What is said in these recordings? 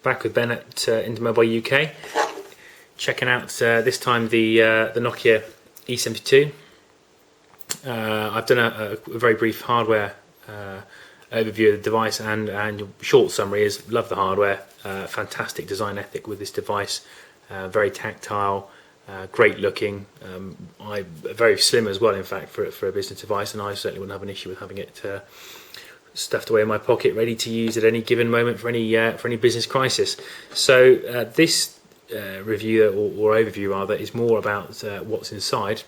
Back with Ben at IntoMobile UK, checking out this time the Nokia E72. I've done a very brief hardware overview of the device, and short summary is love the hardware, fantastic design ethic with this device, very tactile, great looking, very slim as well in fact for a business device, and I certainly wouldn't have an issue with having it stuffed away in my pocket, ready to use at any given moment for any business crisis. So this review or overview rather is more about what's inside,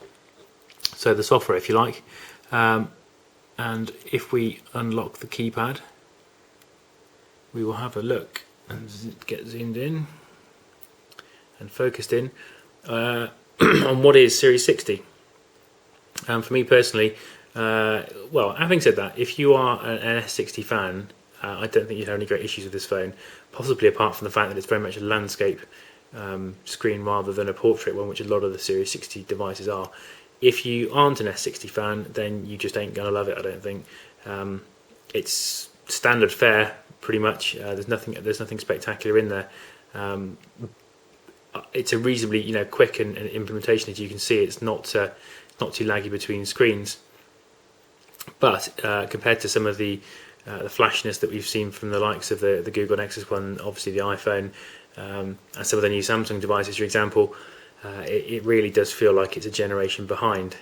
so the software if you like, and if we unlock the keypad we will have a look and get zoomed in and focused in on what is Series 60. For me personally, well, having said that, if you are an S60 fan, I don't think you'd have any great issues with this phone, possibly apart from the fact that it's very much a landscape screen rather than a portrait one, which a lot of the Series 60 devices are. If you aren't an S60 fan, then you just ain't going to love it, I don't think. It's standard fare, pretty much. There's nothing spectacular in there. It's a reasonably quick and implementation, as you can see. It's not too laggy between screens. But compared to some of the flashiness that we've seen from the likes of the Google Nexus One, obviously the iPhone, and some of the new Samsung devices, for example, it really does feel like it's a generation behind.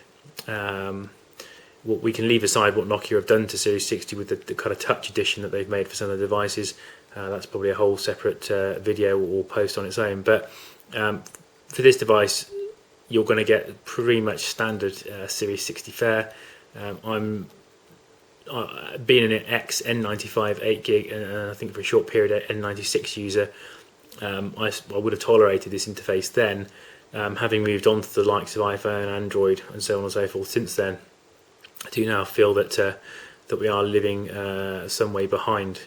We can leave aside what Nokia have done to Series 60 with the kind of touch edition that they've made for some of the devices. That's probably a whole separate video or post on its own. But for this device, you're going to get pretty much standard Series 60 fare. I'm being an N95 8GB and I think for a short period N96 user, I would have tolerated this interface then. Having moved on to the likes of iPhone, Android, and so on and so forth since then, I do now feel that we are living some way behind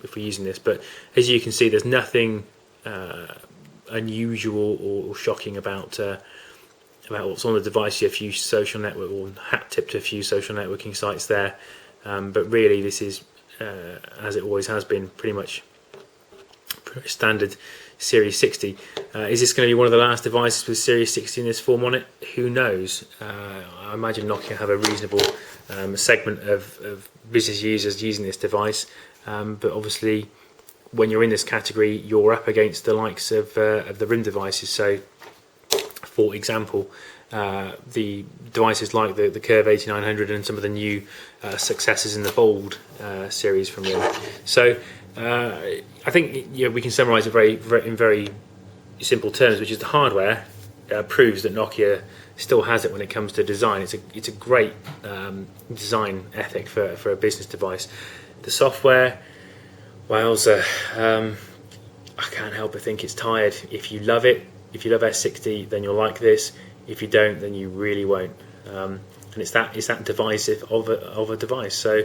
if we're using this. But as you can see, there's nothing unusual or shocking about what's on the device. You have a few social network or hat-tipped a few social networking sites there, but really this is, as it always has been, pretty much standard Series 60. Is this going to be one of the last devices with Series 60 in this form on it? Who knows? I imagine Nokia have a reasonable segment of business users using this device, but obviously when you're in this category you're up against the likes of the RIM devices. So for example, the devices like the Curve 8900 and some of the new successors in the Bold series from RIM. So I think we can summarise it in very simple terms, which is the hardware proves that Nokia still has it when it comes to design. It's a great design ethic for a business device. The software, wowza, I can't help but think it's tired. If you love it, if you love S60, then you'll like this. If you don't, then you really won't. And it's that divisive of a device. So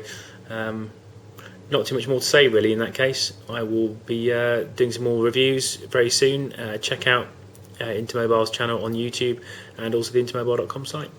not too much more to say really in that case. I will be doing some more reviews very soon. Check out IntoMobile's channel on YouTube and also the IntoMobile.com site.